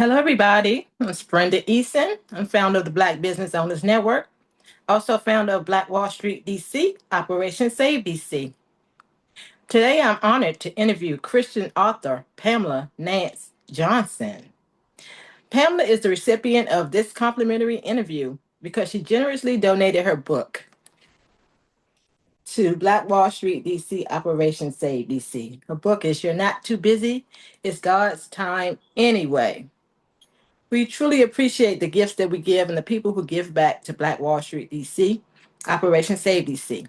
Hello, everybody. It's Brenda Eason. I'm founder of the Black Business Owners Network, also founder of Black Wall Street DC, Operation Save DC. Today, I'm honored to interview Christian author Pamela Nance Johnson. Pamela is the recipient of this complimentary interview because she generously donated her book to Black Wall Street DC, Operation Save DC. Her book is You're Not Too Busy, It's God's Time Anyway. We truly appreciate the gifts that we give and the people who give back to Black Wall Street, DC, Operation Save DC.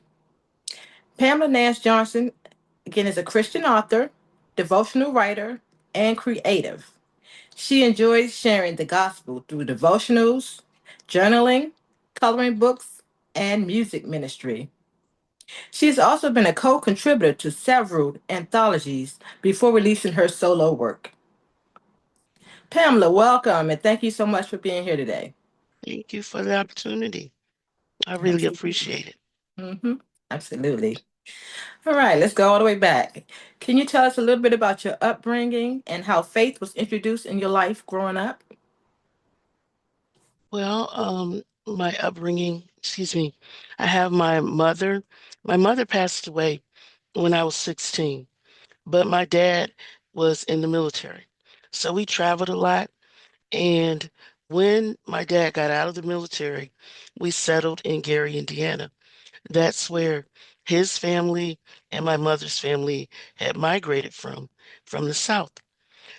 Pamela Nance Johnson, again, is a Christian author, devotional writer, and creative. She enjoys sharing the gospel through devotionals, journaling, coloring books, and music ministry. She has also been a co contributor to several anthologies before releasing her solo work. Pamela, welcome, and thank you so much for being here today. Thank you for the opportunity. I really Absolutely. appreciate it. hmm Absolutely. All right, let's go all the way back. Can you tell us a little bit about your upbringing and how faith was introduced in your life growing up? My upbringing, excuse me, I have my mother. My mother passed away when I was 16, but my dad was in the military. So we traveled a lot. And when my dad got out of the military, we settled in Gary, Indiana. That's where his family and my mother's family had migrated from the South.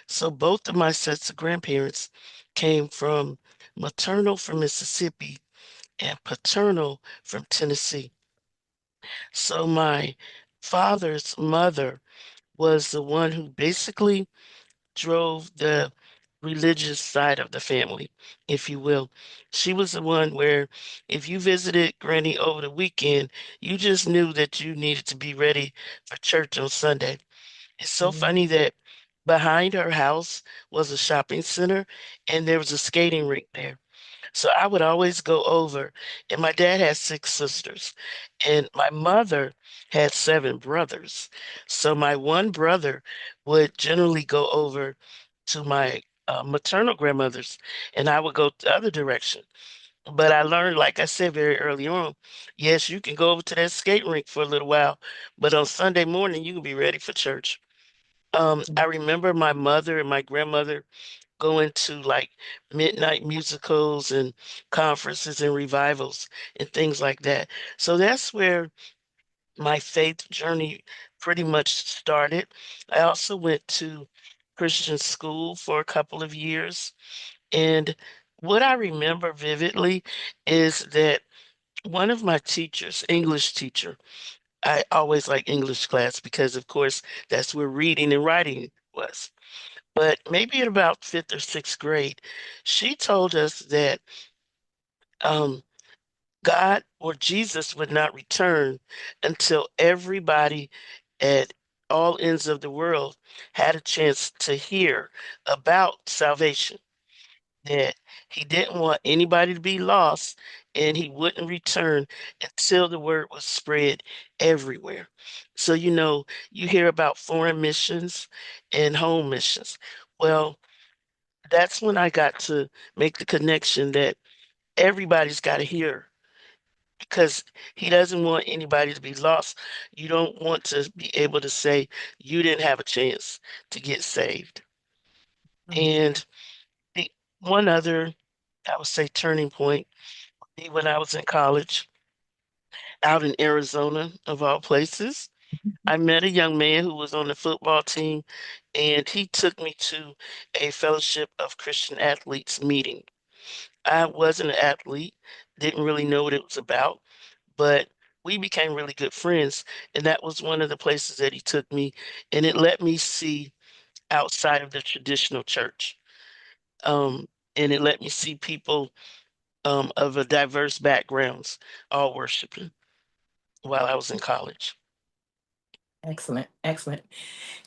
So both of my sets of grandparents came from maternal from Mississippi and paternal from Tennessee. So my father's mother was the one who basically drove the religious side of the family, if you will. She was the one where if you visited Granny over the weekend, you just knew that you needed to be ready for church on Sunday. It's so funny Mhm. that behind her house was a shopping center and there was a skating rink there. So I would always go over, and my dad had six sisters, and my mother had seven brothers. So my one brother would generally go over to my maternal grandmother's, and I would go the other direction. But I learned, like I said very early on, yes, you can go over to that skate rink for a little while, but on Sunday morning, you can be ready for church. I remember my mother and my grandmother going to like midnight musicals and conferences and revivals and things like that. So that's where my faith journey pretty much started. I also went to Christian school for a couple of years. And what I remember vividly is that one of my teachers, English teacher, I always like English class because, of course, that's where reading and writing was. But maybe in about fifth or sixth grade, she told us that um, God or Jesus would not return until everybody at all ends of the world had a chance to hear about salvation. That he didn't want anybody to be lost and he wouldn't return until the word was spread everywhere. So, you hear about foreign missions and home missions. Well, that's when I got to make the connection that everybody's got to hear because he doesn't want anybody to be lost. You don't want to be able to say you didn't have a chance to get saved. And the one other, I would say, turning point would be when I was in college out in Arizona, of all places. I met a young man who was on the football team, and he took me to a Fellowship of Christian Athletes meeting. I wasn't an athlete, didn't really know what it was about, but we became really good friends. And that was one of the places that he took me, and it let me see outside of the traditional church. Um, and it let me see people of a diverse backgrounds all worshiping while I was in college. Excellent, excellent.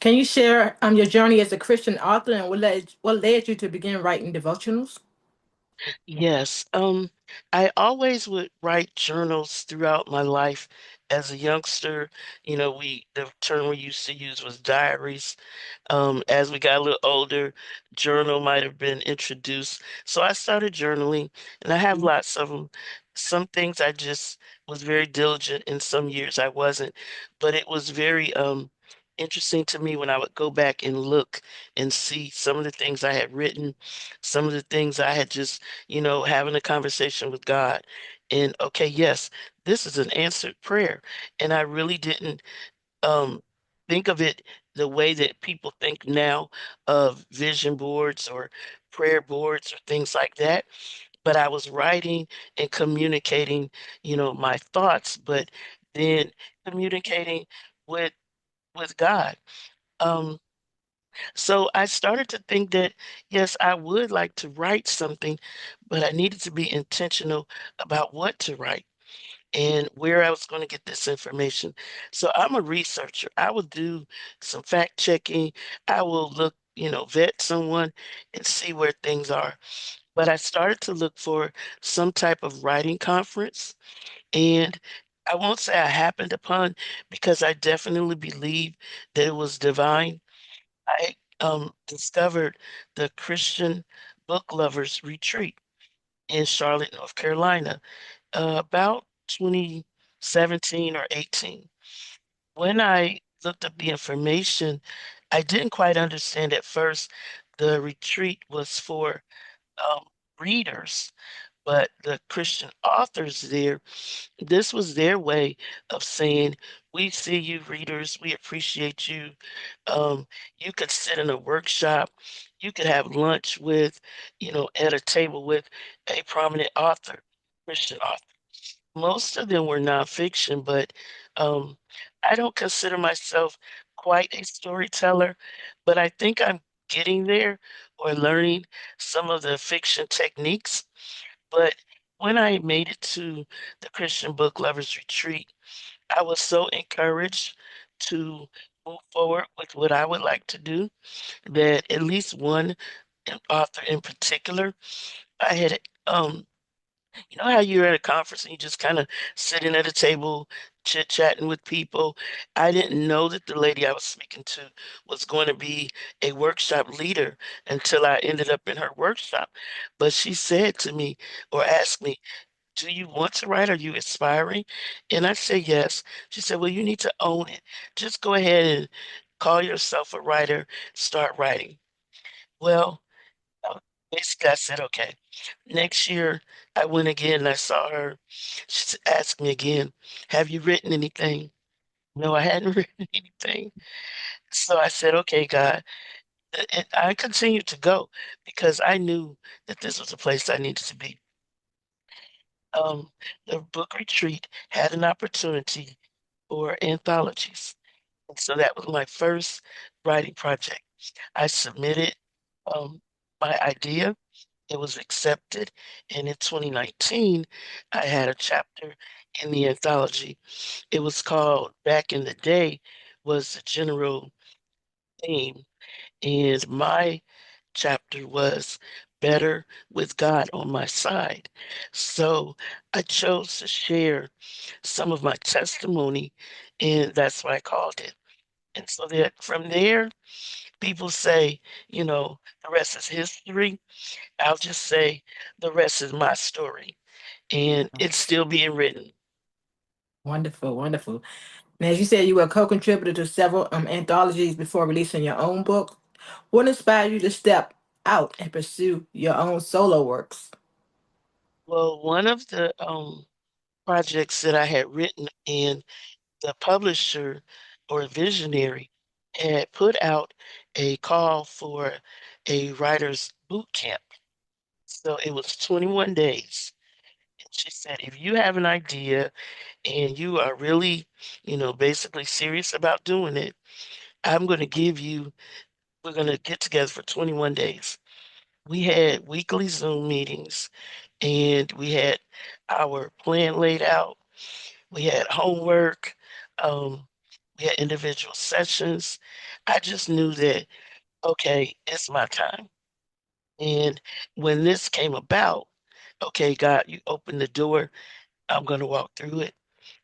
Can you share your journey as a Christian author and what led you to begin writing devotionals? Yes, I always would write journals throughout my life as a youngster. The term we used to use was diaries. As we got a little older, journal might have been introduced. So I started journaling, and I have lots of them. Some things I just was very diligent, and some years I wasn't. But it was very interesting to me when I would go back and look and see some of the things I had written, some of the things I had just, having a conversation with God. And okay, yes, this is an answered prayer. And I really didn't um, think of it the way that people think now of vision boards or prayer boards or things like that. But I was writing and communicating, my thoughts, but then communicating with God. Um, so I started to think that yes, I would like to write something, but I needed to be intentional about what to write and where I was going to get this information. So I'm a researcher. I will do some fact checking. I will look, vet someone and see where things are. But I started to look for some type of writing conference. And I won't say I happened upon because I definitely believe that it was divine. I discovered the Christian Book Lovers Retreat in Charlotte, North Carolina, about 2017 or 18. When I looked up the information, I didn't quite understand at first the retreat was for um, readers, but the Christian authors there, this was their way of saying, "We see you, readers. We appreciate you. Um, you could sit in a workshop. You could have lunch with, at a table with a prominent author, Christian author." Most of them were nonfiction, but um, I don't consider myself quite a storyteller, but I think I'm getting there or learning some of the fiction techniques. But when I made it to the Christian Book Lovers Retreat, I was so encouraged to move forward with what I would like to do that at least one author in particular, I had how you're at a conference and you just kind of sitting at a table, chit-chatting with people. I didn't know that the lady I was speaking to was going to be a workshop leader until I ended up in her workshop. But she said to me or asked me, "Do you want to write? Are you aspiring?" And I said, "Yes." She said, "Well, you need to own it. Just go ahead and call yourself a writer, start writing." Well, uh, basically, I said, "Okay." Next year, I went again and I saw her. She asked me again, "Have you written anything?" No, I hadn't written anything. So I said, "Okay, God." And I continued to go because I knew that this was a place I needed to be. Um, the book retreat had an opportunity for anthologies. And so that was my first writing project. I submitted my idea. It was accepted. And in 2019, I had a chapter in the anthology. It was called Back in the Day was the general theme. And my chapter was Better with God on My Side. So I chose to share some of my testimony, and that's why I called it. And so that from there, people say, the rest is history. I'll just say the rest is my story, and it's still being written. Wonderful, wonderful. And as you said, you were a co-contributor to several anthologies before releasing your own book. What inspired you to step out and pursue your own solo works? Well, one of the projects that I had written and the publisher or visionary had put out a call for a writer's boot camp. So it was 21 days. And she said, if you have an idea and you are really, basically serious about doing it, I'm going to give you, we're going to get together for 21 days. We had weekly Zoom meetings and we had our plan laid out. We had homework. Um, we had individual sessions. I just knew that, okay, it's my time. And when this came about, okay, God, you open the door. I'm going to walk through it.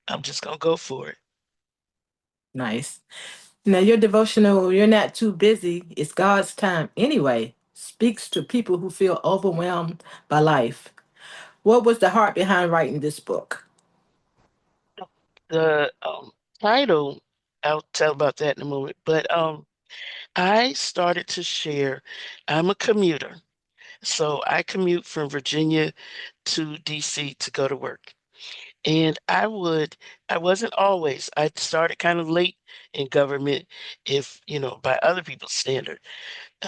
I'm just going to go for it. Nice. Now, your devotional, You're Not Too Busy, It's God's Time Anyway, speaks to people who feel overwhelmed by life. What was the heart behind writing this book? The title, I'll tell about that in a moment. But I started to share. I'm a commuter, so I commute from Virginia to DC to go to work. And I wasn't always. I started kind of late in government, if by other people's standard.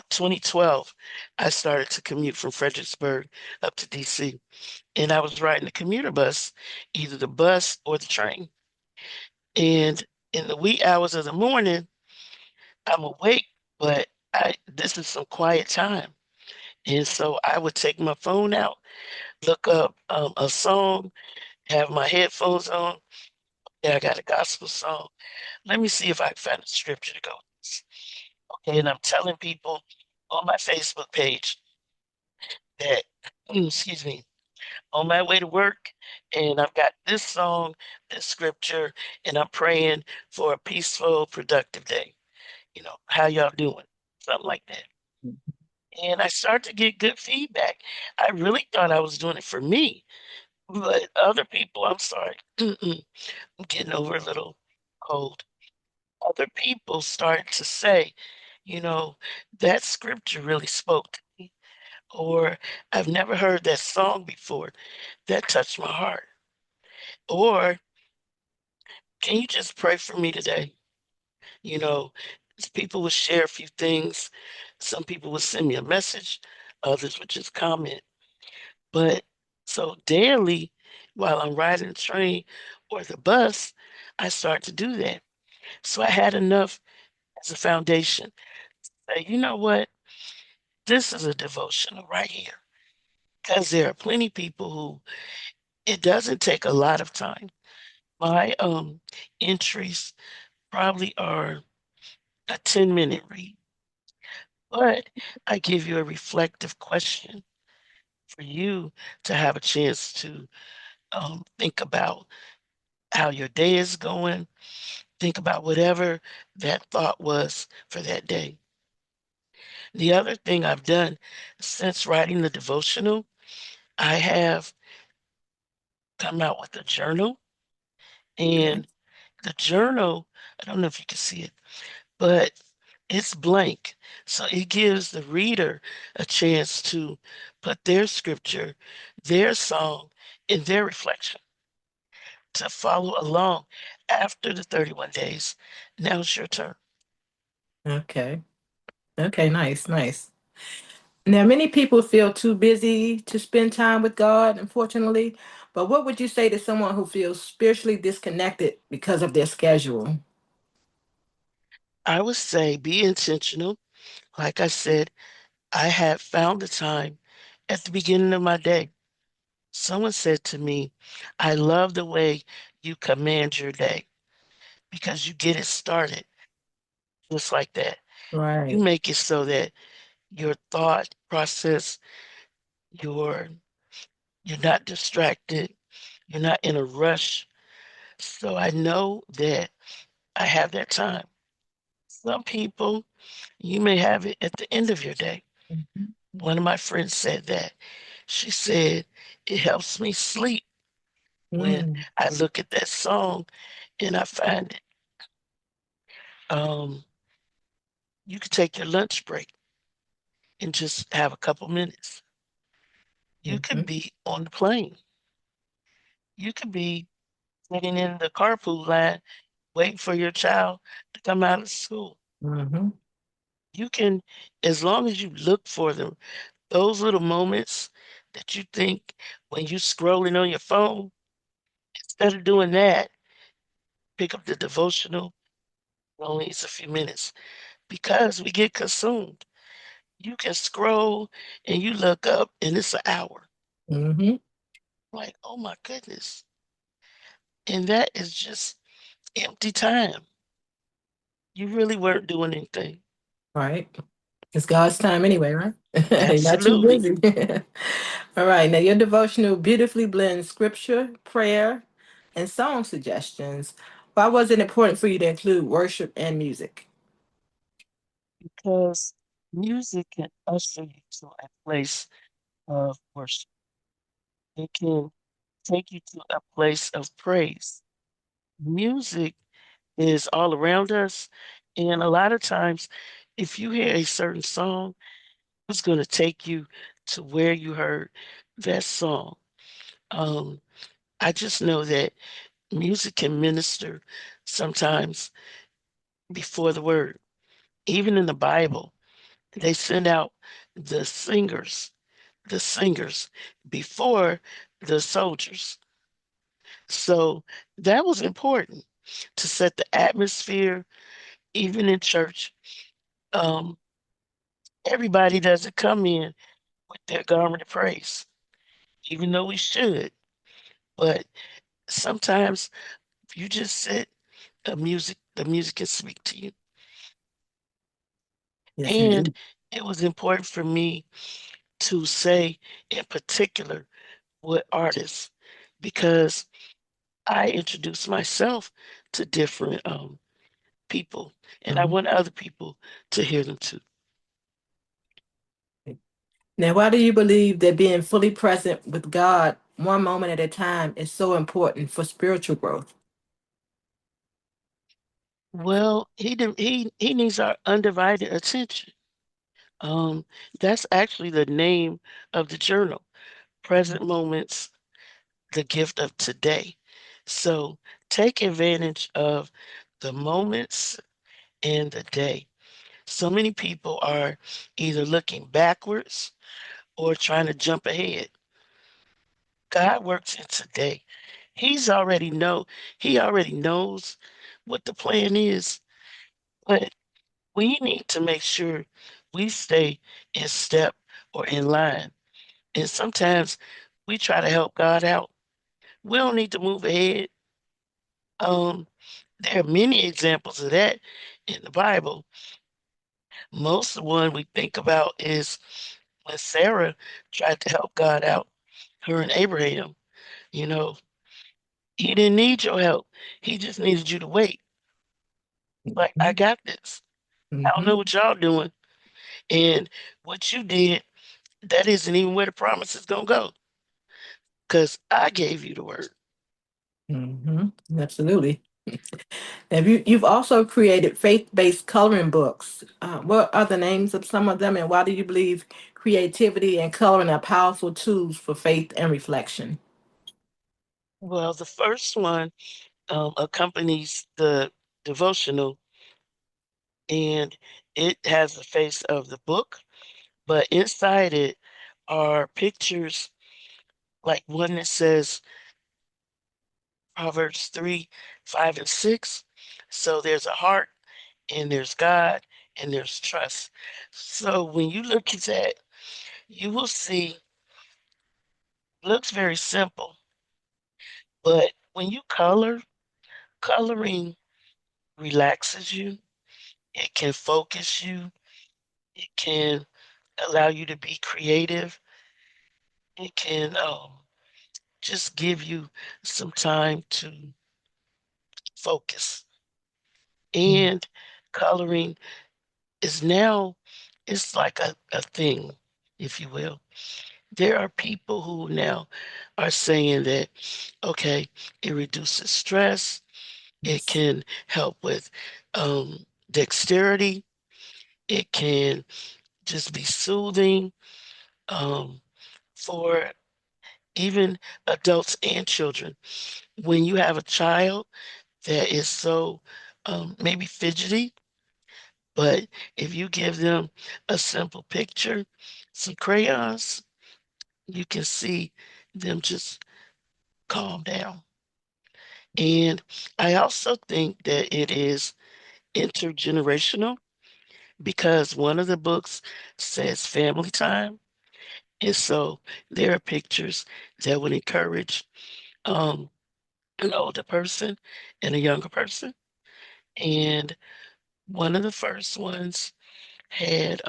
2012, I started to commute from Fredericksburg up to DC, and I was riding the commuter bus, either the bus or the train. And in the wee hours of the morning, I'm awake, but I this is some quiet time. And so I would take my phone out, look up a song, have my headphones on. Yeah, I got a gospel song. Let me see if I can find a scripture to go with this. Okay, and I'm telling people on my Facebook page that, excuse me, on my way to work, and I've got this song, this scripture, and I'm praying for a peaceful, productive day. How y'all doing? Something like that. And I started to get good feedback. I really thought I was doing it for me, but other people, I'm sorry, I'm getting over a little cold. Other people started to say, you know, that scripture really spoke to me, or I've never heard that song before. That touched my heart. Or can you just pray for me today? You know, people would share a few things. Some people would send me a message, others would just comment. But so daily, while I'm riding the train or the bus, I start to do that. So I had enough as a foundation. Say, you know what? This is a devotional right here. Because there are plenty people who it doesn't take a lot of time. My entries probably are a 10-minute read, but I give you a reflective question for you to have a chance to think about how your day is going. Think about whatever that thought was for that day. The other thing I've done since writing the devotional, I have come out with a journal. Okay. And the journal, I don't know if you can see it, but it's blank. So it gives the reader a chance to put their scripture, their song, and their reflection to follow along after the 31 days. Now it's your turn. Okay. Okay, nice, nice. Now, many people feel too busy to spend time with God, unfortunately. But what would you say to someone who feels spiritually disconnected because of their schedule? I would say be intentional. Like I said, I had found the time at the beginning of my day. Someone said to me, I love the way you command your day because you get it started just like that. You Right. make it so that your thought process, your you're not distracted, you're not in a rush. So I know that I have that time. Some people, you may have it at the end of your day. Mhm. One of my friends said that. She said, it helps me sleep when Mm, I look at that song and I find it. Um, you could take your lunch break and just have a couple minutes. You could mhm, be on the plane. You could be sitting in the carpool line waiting for your child to come out of school. mhm, You can, as long as you look for them, those little moments that you think when you scrolling on your phone, instead of doing that, pick up the devotional. Only it's a few minutes because we get consumed. You can scroll and you look up and it's an hour. mhm. Like, oh my goodness. And that is just empty time. You really weren't doing anything. Right. It's God's time anyway, right? You're not too Absolutely. busy. All right. Now, your devotional beautifully blends scripture, prayer, and song suggestions. Why was it important for you to include worship and music? Because music can usher you to a place of worship. It can take you to a place of praise. Music is all around us, and a lot of times, if you hear a certain song, it's going to take you to where you heard that song. Um, I just know that music can minister sometimes before the word. Even in the Bible, they send out the singers, the singers before the soldiers. So that was important to set the atmosphere, even in church. Um, Everybody doesn't come in with their garment of praise, even though we should. But sometimes if you just sit, the music can speak to you. Yes, And indeed. it was important for me to say in particular what artists, because I introduced myself to different people, and I Mhm. want other people to hear them too. Now, why do you believe that being fully present with God one moment at a time is so important for spiritual growth? Well, he needs our undivided attention. Um, that's actually the name of the journal. Present moments, the gift of today. So take advantage of the moments in the day. So many people are either looking backwards or trying to jump ahead. God works in today. He already knows what the plan is, but we need to make sure we stay in step or in line. And sometimes we try to help God out. We don't need to move ahead. Um, there are many examples of that in the Bible. Most of the one we think about is when Sarah tried to help God out, her and Abraham. You know, he didn't need your help. He just needed you to wait. Like, I got this. I don't know Mm-hmm. what y'all doing. And what you did, that isn't even where the promise is going to go because I gave you the word. Hmm. Absolutely. You've also created faith-based coloring books. What are the names of some of them, and why do you believe creativity and coloring are powerful tools for faith and reflection? Well, the first one accompanies the devotional, and it has the face of the book, but inside it are pictures like one that says Proverbs 3, 5, and 6. So there's a heart, and there's God, and there's trust. So when you look at that, you will see, looks very simple, but when you coloring relaxes you, it can focus you, it can allow you to be creative, it can just give you some time to focus. And coloring is now, it's like a thing, if you will. There are people who now are saying that, okay, it reduces stress, it Yes. can help with dexterity, it can just be soothing um, for even adults and children. When you have a child that is so maybe fidgety, but if you give them a simple picture, some crayons, you can see them just calm down. And I also think that it is intergenerational because one of the books says family time. And so there are pictures that would encourage um, an older person and a younger person. And one of the first ones had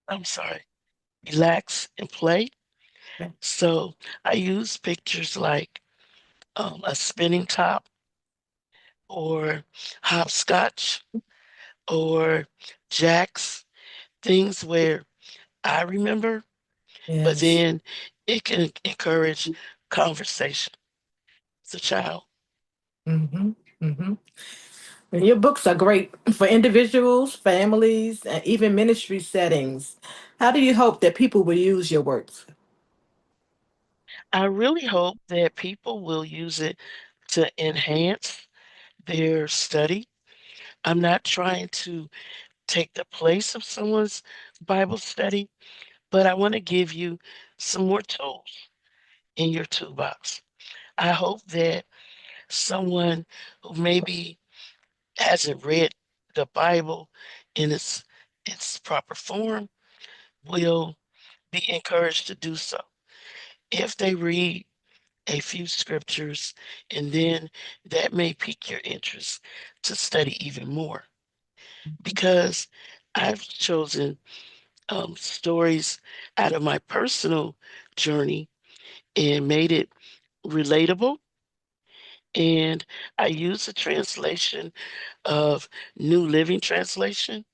I'm sorry, relax and play. Okay. So I use pictures like a spinning top or hopscotch or jacks, things where I remember, but Yes. then it can encourage conversation as a child. Mm-hmm. Mm-hmm. And your books are great for individuals, families, and even ministry settings. How do you hope that people will use your works? I really hope that people will use it to enhance their study. I'm not trying to take the place of someone's Bible study, but I want to give you some more tools in your toolbox. I hope that someone who maybe hasn't read the Bible in its proper form will be encouraged to do so. If they read a few scriptures, and then that may pique your interest to study even more. Because I've chosen stories out of my personal journey and made it relatable. And I use a translation of New Living Translation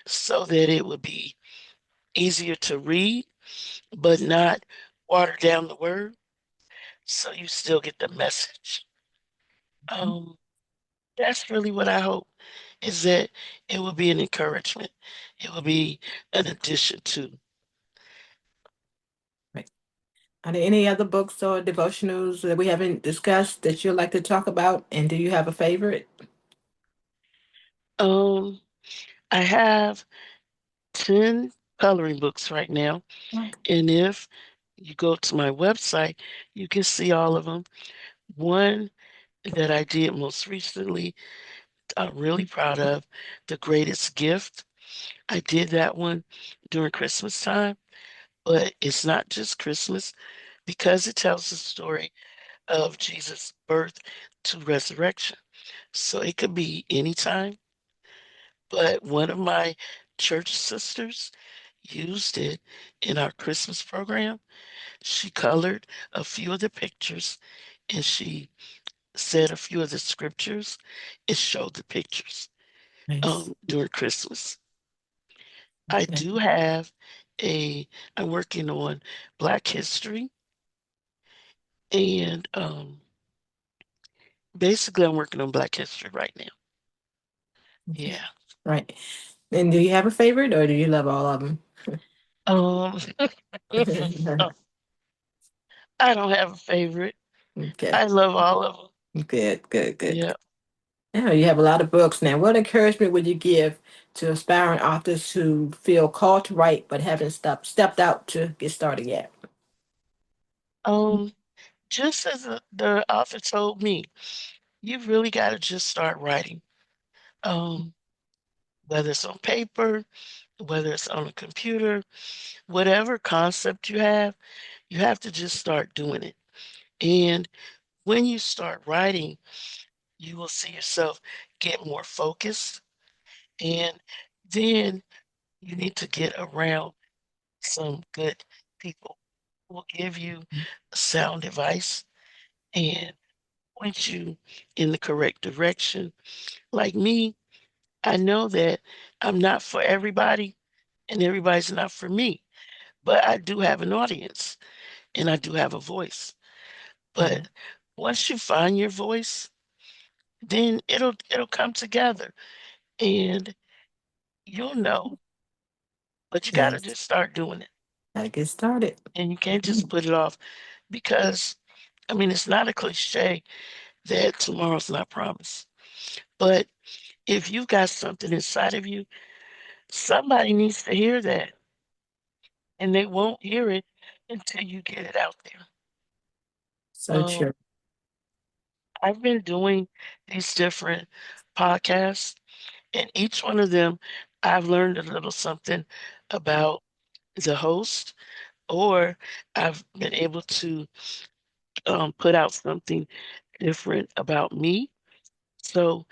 so that it would be easier to read, but not water down the word. So you still get the message. Um, that's really what I hope is that it will be an encouragement. It will be an addition to. Right. Are there any other books or devotionals that we haven't discussed that you'd like to talk about? And do you have a favorite? Um, I have 10 coloring books right now. And if you go to my website, you can see all of them. One that I did most recently, I'm really proud of, The Greatest Gift. I did that one during Christmas time, but it's not just Christmas because it tells the story of Jesus' birth to resurrection. So it could be anytime, but one of my church sisters used it in our Christmas program. She colored a few of the pictures and she said a few of the scriptures. It showed the pictures Nice. during Christmas. I Okay. do have a, I'm working on Black history and basically I'm working on Black history right now. Okay. Yeah. Right. And do you have a favorite or do you love all of them? Um, I don't have a favorite. Okay. I love all of them. Good, good, good. Yeah. Now you have a lot of books now. What encouragement would you give to aspiring authors who feel called to write but haven't stepped out to get started yet? Um, just as the author told me, you've really got to just start writing. Um, whether it's on paper, whether it's on a computer, whatever concept you have to just start doing it. And when you start writing, you will see yourself get more focused. And then you need to get around some good people who will give you sound advice and point you in the correct direction. Like me, I know that I'm not for everybody and everybody's not for me, but I do have an audience and I do have a voice. Yeah. But once you find your voice, then it'll come together and you'll know, but you got to Yes. just start doing it. Gotta get started. And you can't just put it off because I mean, it's not a cliche that tomorrow's not promised. But if you've got something inside of you, somebody needs to hear that, and they won't hear it until you get it out there. So Um, true. I've been doing these different podcasts, and each one of them, I've learned a little something about the host, or I've been able to put out something different about me. So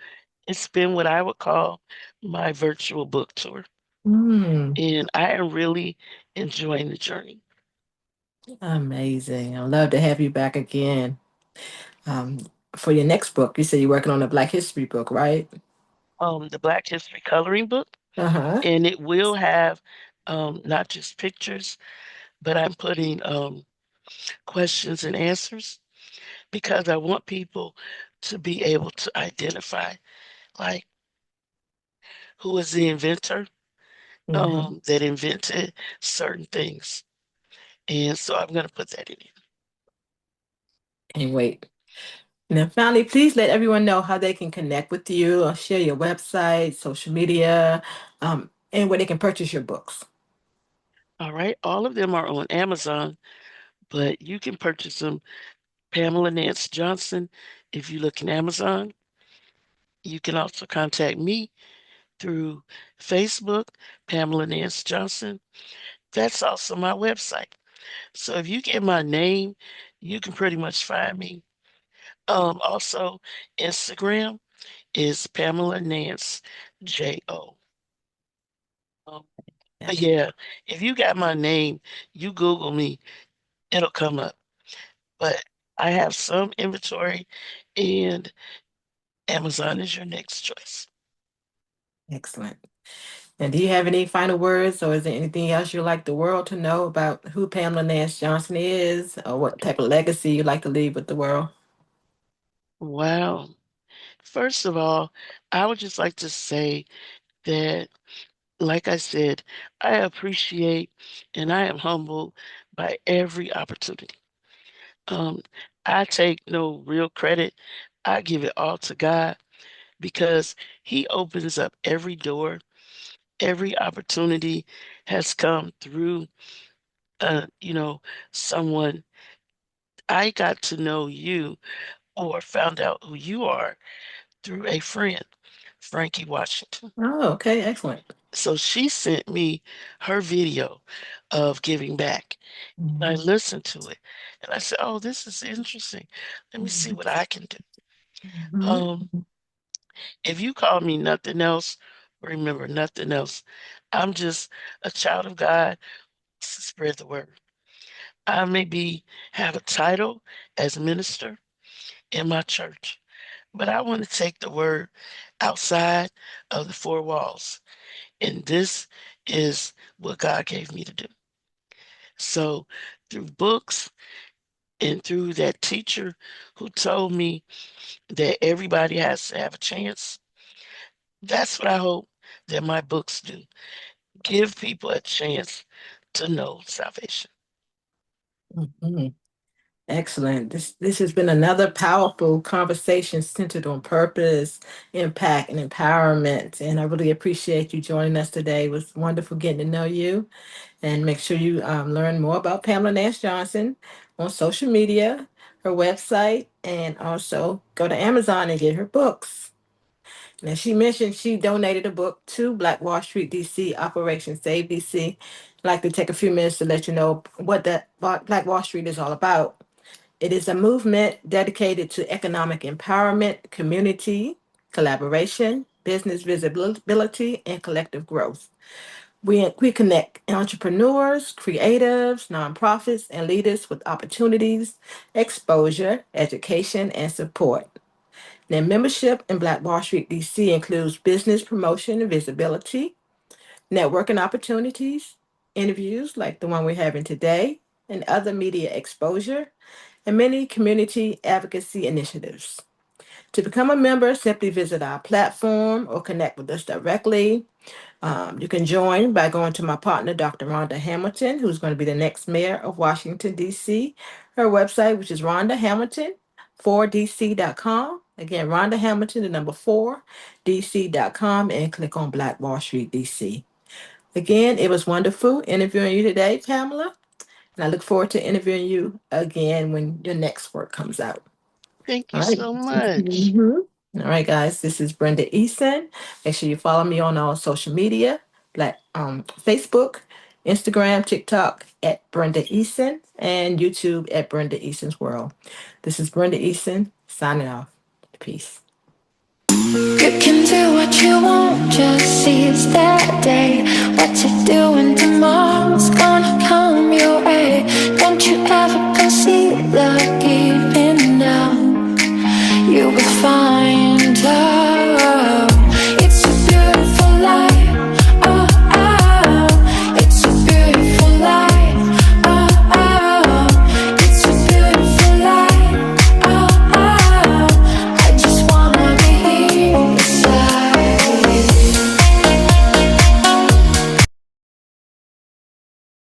It's been what I would call my virtual book tour, Mm, and I am really enjoying the journey. amazing. I'd love to have you back again. Um, for your next book, you said you're working on a Black History book, right? The Black History coloring book, Uh-huh. and it will have not just pictures, but I'm putting questions and answers because I want people to be able to identify, like, who is the inventor Mm-hmm. that invented certain things. And so I'm going to put that in here. Can't wait. And then finally, please let everyone know how they can connect with you or share your website, social media, and where they can purchase your books. All right. All of them are on Amazon, but you can purchase them. Pamela Nance Johnson, if you look in Amazon. You can also contact me through Facebook, Pamela Nance Johnson. That's also my website. So if you get my name, you can pretty much find me. Also, Instagram is Pamela Nance Jo. Um, but Yes. yeah, if you got my name, you Google me, it'll come up. But I have some inventory, and Amazon is your next choice. Excellent. And do you have any final words, or is there anything else you'd like the world to know about who Pamela Nance Johnson is, or what type of legacy you'd like to leave with the world? Wow. First of all, I would just like to say that, like I said, I appreciate and I am humbled by every opportunity. Um, I take no real credit. I give it all to God because He opens up every door. Every opportunity has come through, you know, someone. I got to know you or found out who you are through a friend, Frankie Washington. Oh, okay, excellent. So she sent me her video of giving back. And I Mhm. listened to it and I said, "Oh, this is interesting. Let me see Mhm. what I can do." Mhm. Um, if you call me nothing else, remember nothing else. I'm just a child of God to spread the word. I may be have a title as minister in my church, but I want to take the word outside of the four walls. And this is what God gave me to do. So through books and through that teacher who told me that everybody has to have a chance, that's what I hope that my books do. Give people a chance to know salvation. Mhm. Excellent. This has been another powerful conversation centered on purpose, impact, and empowerment. And I really appreciate you joining us today. It was wonderful getting to know you. And make sure you learn more about Pamela Nance Johnson on social media, her website, and also go to Amazon and get her books. Now, she mentioned she donated a book to Black Wall Street, DC, Operation Save DC. I'd like to take a few minutes to let you know what that Black Wall Street is all about. It is a movement dedicated to economic empowerment, community collaboration, business visibility, and collective growth. We connect entrepreneurs, creatives, nonprofits, and leaders with opportunities, exposure, education, and support. Now, membership in Black Wall Street DC includes business promotion and visibility, networking opportunities, interviews like the one we're having today, and other media exposure, and many community advocacy initiatives. To become a member, simply visit our platform or connect with us directly. You can join by going to my partner, Dr. Rhonda Hamilton, who's going to be the next mayor of Washington, D.C. Her website, which is Rhonda Hamilton, 4dc.com. Again, Rhonda Hamilton, the number 4dc.com, and click on Black Wall Street, D.C. Again, it was wonderful interviewing you today, Pamela, and I look forward to interviewing you again when your next work comes out. Thank All you right. so much. Mhm. All right, guys. This is Brenda Eason. Make sure you follow me on all social media, like Facebook, Instagram, TikTok at Brenda Eason, and YouTube at Brenda Eason's World. This is Brenda Eason signing off. Peace. You can do what you want, just seize that day. What you're doing tomorrow's